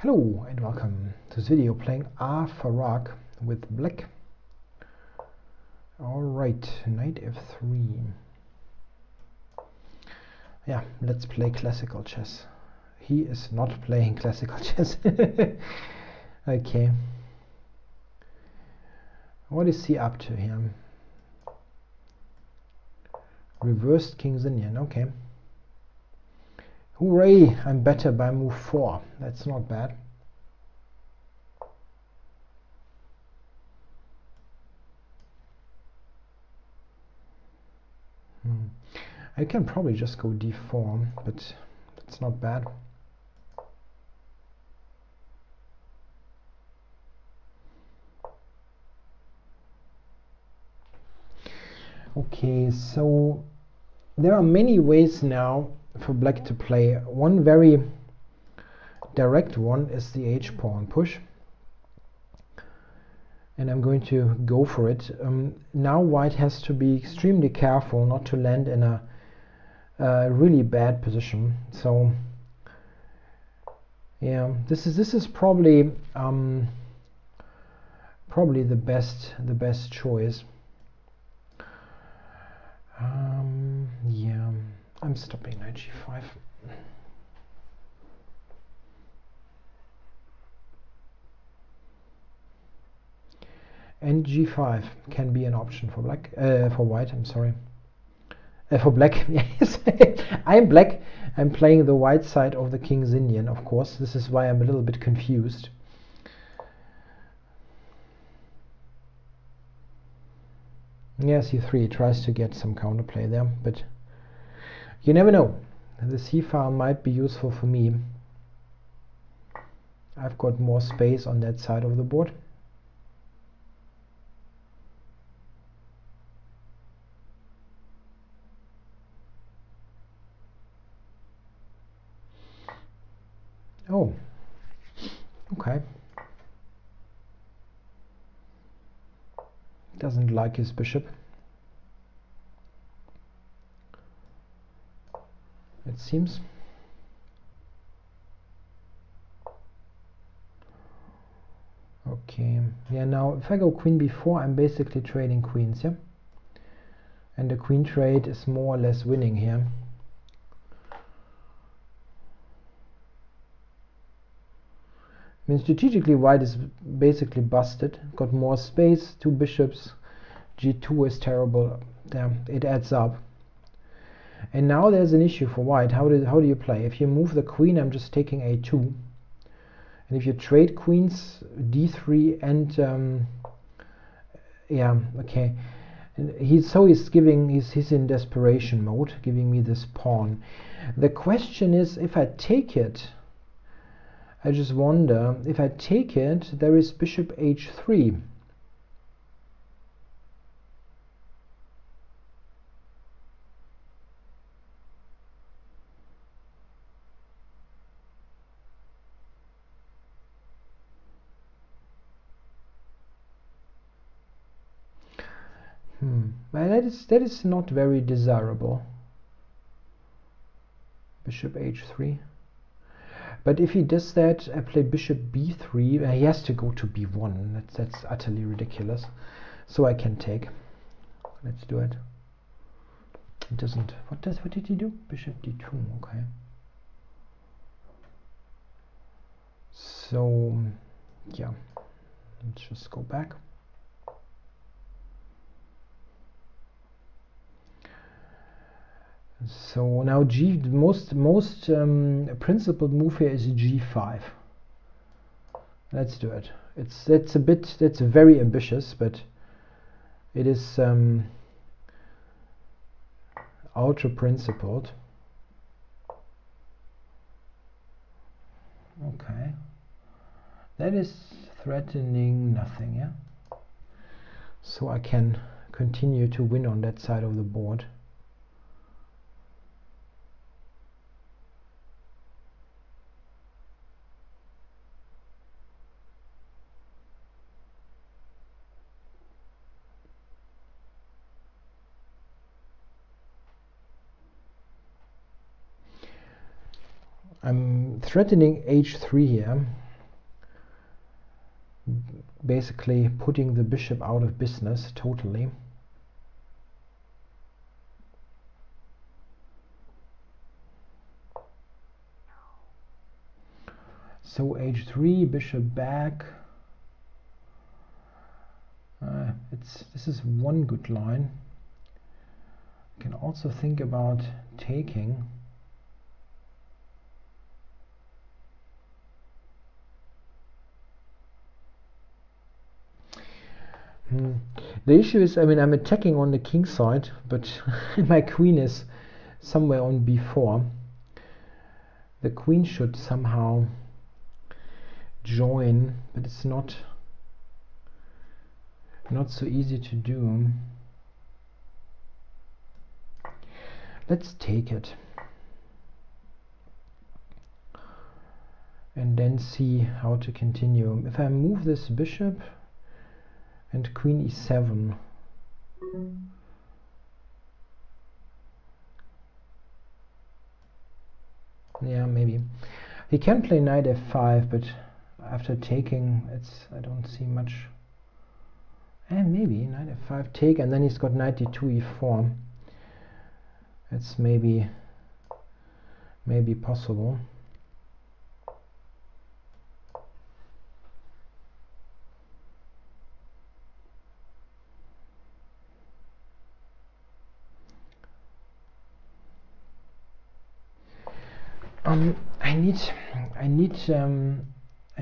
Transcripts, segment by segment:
Hello and welcome to this video playing afarag with black. Alright, knight f3. Yeah, let's play classical chess. He is not playing classical chess. Okay. What is he up to here? Reversed King's Indian, okay. Hooray, I'm better by move 4. That's not bad. I can probably just go d4, but that's not bad. Okay, so there are many ways now for black to play. One very direct one is the h-pawn push, and I'm going to go for it. Now white has to be extremely careful not to land in a really bad position. So yeah, this is probably the best choice. Yeah, I'm stopping knight g5. And g5 can be an option for black, for white. I'm sorry, for black. Yes, I'm black. I'm playing the white side of the King's Indian. Of course, this is why I'm a little bit confused. Yeah, c3 tries to get some counterplay there, but you never know. The c-file might be useful for me. I've got more space on that side of the board. Oh, okay. Doesn't like his bishop. It seems. Okay, yeah, now if I go queen b4, I'm basically trading queens, yeah? And the queen trade is more or less winning here. I mean, strategically white is basically busted, got more space, 2 bishops, g2 is terrible. Damn, it adds up. And now there's an issue for white. How do you play? If you move the queen, I'm just taking a2. And if you trade queens, d3 and yeah, okay. And he's in desperation mode, giving me this pawn. The question is, if I take it, I just wonder, if I take it, there is bishop h3. Well, that is not very desirable. Bishop h3. But if he does that, I play bishop b3. He has to go to b1. That's utterly ridiculous. So I can take. Let's do it. It doesn't. What did he do? Bishop d2. Okay. So yeah, let's just go back. So now the most principled move here is g5. Let's do it. That's very ambitious, but it is ultra principled. Okay, that is threatening nothing, yeah. So I can continue to win on that side of the board. I'm threatening h3 here. basically putting the bishop out of business totally. So h3, bishop back. This is one good line. You can also think about taking. The issue is, I mean, I'm attacking on the king side, but my queen is somewhere on b4. The queen should somehow join, but it's not so easy to do. Let's take it and then see how to continue. If I move this bishop and queen e7, yeah, maybe he can play knight f5, but after taking, I don't see much. And maybe knight f5 take, and then he's got knight d2 e4. It's maybe possible. I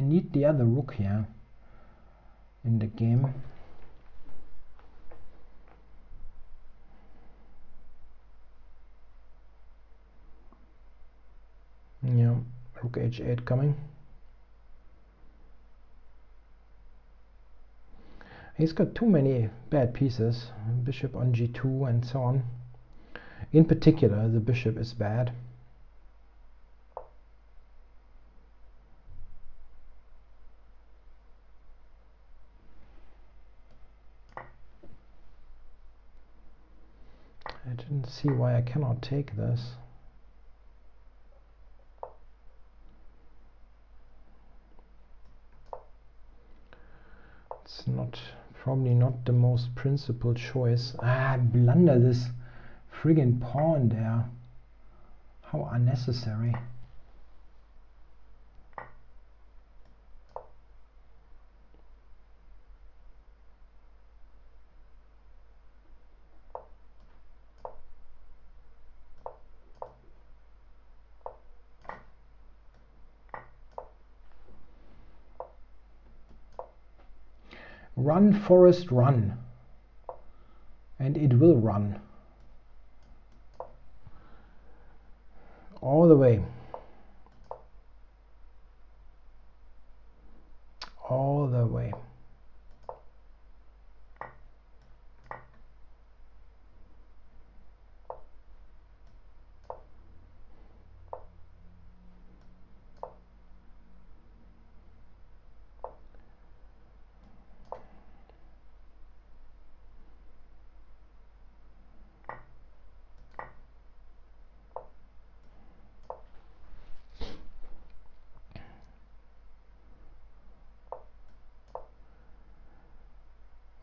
need the other rook here in the game. Yeah, rook h8 coming. He's got too many bad pieces, bishop on g2 and so on. In particular, the bishop is bad. I didn't see why I cannot take this. It's probably not the most principled choice. I blunder this friggin' pawn there. How unnecessary. Run, Forest, run. And it will run. All the way. All the way.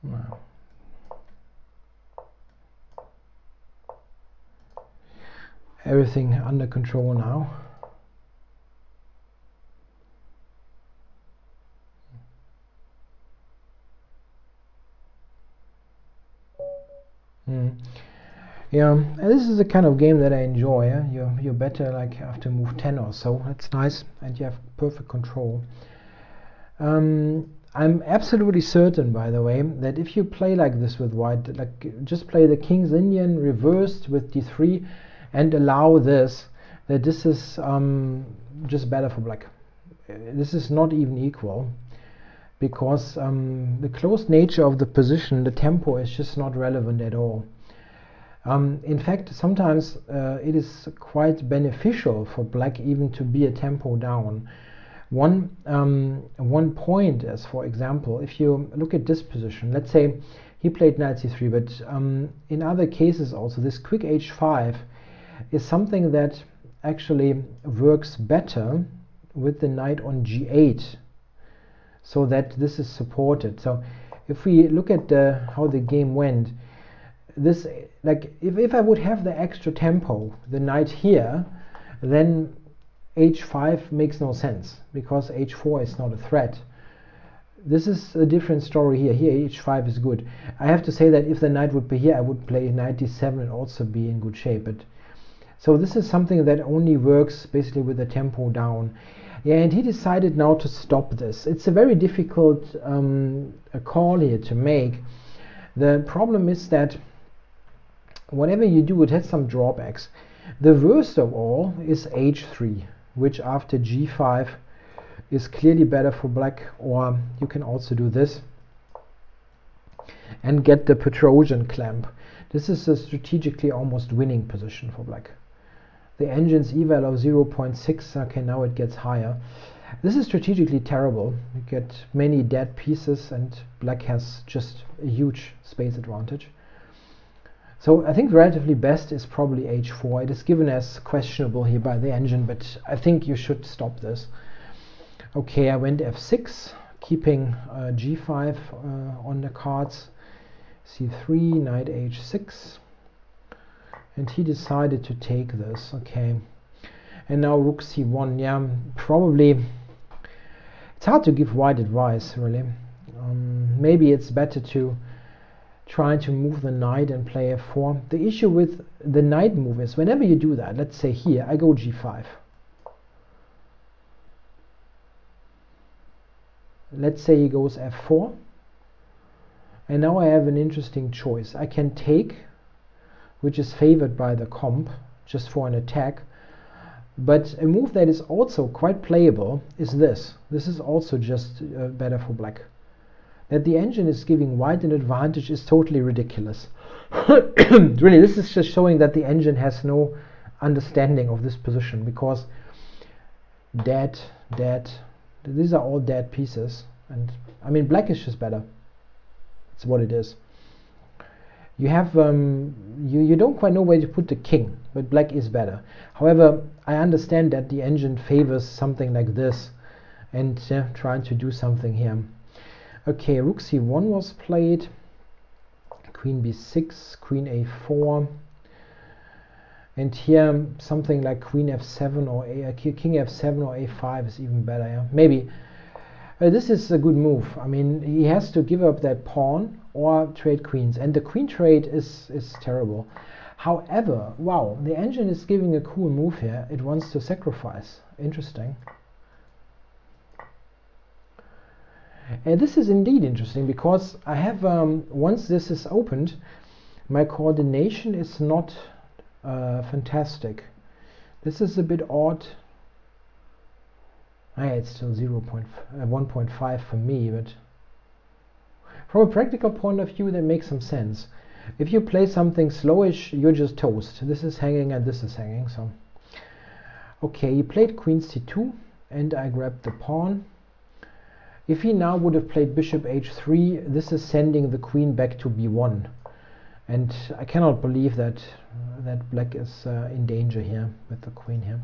Wow. Everything under control now. Yeah, this is the kind of game that I enjoy. You're better like after move 10 or so. That's nice, and you have perfect control. I'm absolutely certain, by the way, that if you play like this with white, like just play the King's Indian reversed with d3 and allow this, that this is just better for black. This is not even equal, because the close nature of the position, the tempo, is just not relevant at all. In fact, sometimes it is quite beneficial for black even to be a tempo down. One point is, for example, if you look at this position, let's say he played knight c3, but in other cases also this quick h5 is something that actually works better with the knight on g8. so that this is supported. So if we look at how the game went, this, like if I would have the extra tempo, the knight here, then h5 makes no sense because h4 is not a threat. This is a different story here. Here h5 is good. I have to say that if the knight would be here, I would play knight d7 and also be in good shape. But so this is something that only works basically with the tempo down. Yeah, and he decided now to stop this. It's a very difficult a call here to make. The problem is that whatever you do, it has some drawbacks. The worst of all is h3, which after g5 is clearly better for black, or you can also do this and get the Petrosian clamp. This is a strategically almost winning position for black. The engine's eval of 0.6, okay, now it gets higher. This is strategically terrible. You get many dead pieces and black has just a huge space advantage. So I think relatively best is probably h4. It is given as questionable here by the engine, but I think you should stop this. Okay, I went f6, keeping g5 on the cards, c3, knight h6, and he decided to take this. Okay, and now rook c1. Yeah, probably it's hard to give white advice, really. Maybe it's better to try to move the knight and play f4. The issue with the knight move is whenever you do that, let's say here I go g5, let's say he goes f4, and now I have an interesting choice. I can take, which is favored by the comp just for an attack, but a move that is also quite playable is this. This is also just better for black. That the engine is giving white an advantage is totally ridiculous. Really, this is just showing that the engine has no understanding of this position, because dead, these are all dead pieces, and I mean black is just better. It's what it is. You have you don't quite know where to put the king, but black is better. However, I understand that the engine favors something like this, and trying to do something here. Okay, rook c1 was played, queen b6, queen a4, and here something like queen f7 or king f7 or a5 is even better. Yeah? Maybe this is a good move. I mean, he has to give up that pawn or trade queens, and the queen trade is terrible. However, wow, the engine is giving a cool move here. It wants to sacrifice. Interesting. And this is indeed interesting, because I have once this is opened, my coordination is not fantastic. This is a bit odd. It's still 1.5 for me, but from a practical point of view that makes some sense. If you play something slowish, you're just toast. This is hanging and this is hanging. So okay, he played queen c2 and I grabbed the pawn. If he now would have played bishop h3, this is sending the queen back to b1, and I cannot believe that black is in danger here with the queen here.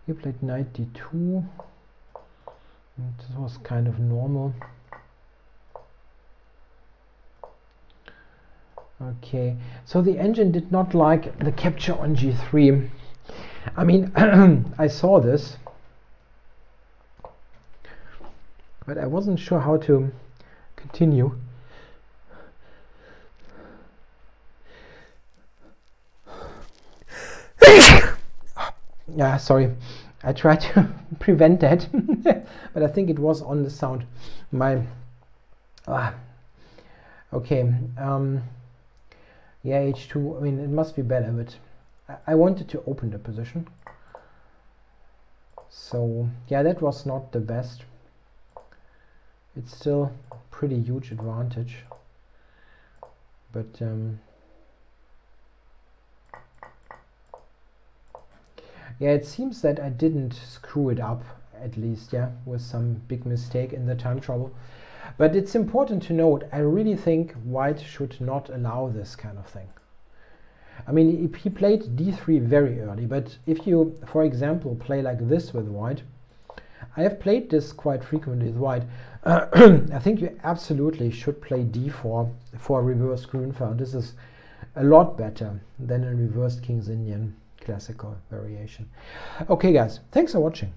He played knight d2, and this was kind of normal. Okay, so the engine did not like the capture on g3. I mean, I saw this, but I wasn't sure how to continue. Yeah, sorry. I tried to prevent that, but I think it was on the sound. Okay. Yeah, h2. I mean, it must be better, but I wanted to open the position. So yeah, that was not the best. It's still a pretty huge advantage, but yeah, it seems that I didn't screw it up, at least, yeah, with some big mistake in the time trouble. But it's important to note, I really think white should not allow this kind of thing. I mean, he played d3 very early, but if you, for example, play like this with white, I have played this quite frequently with white. I think you absolutely should play d4 for reversed Grünfer. This is a lot better than a reversed King's Indian classical variation. Okay guys, thanks for watching.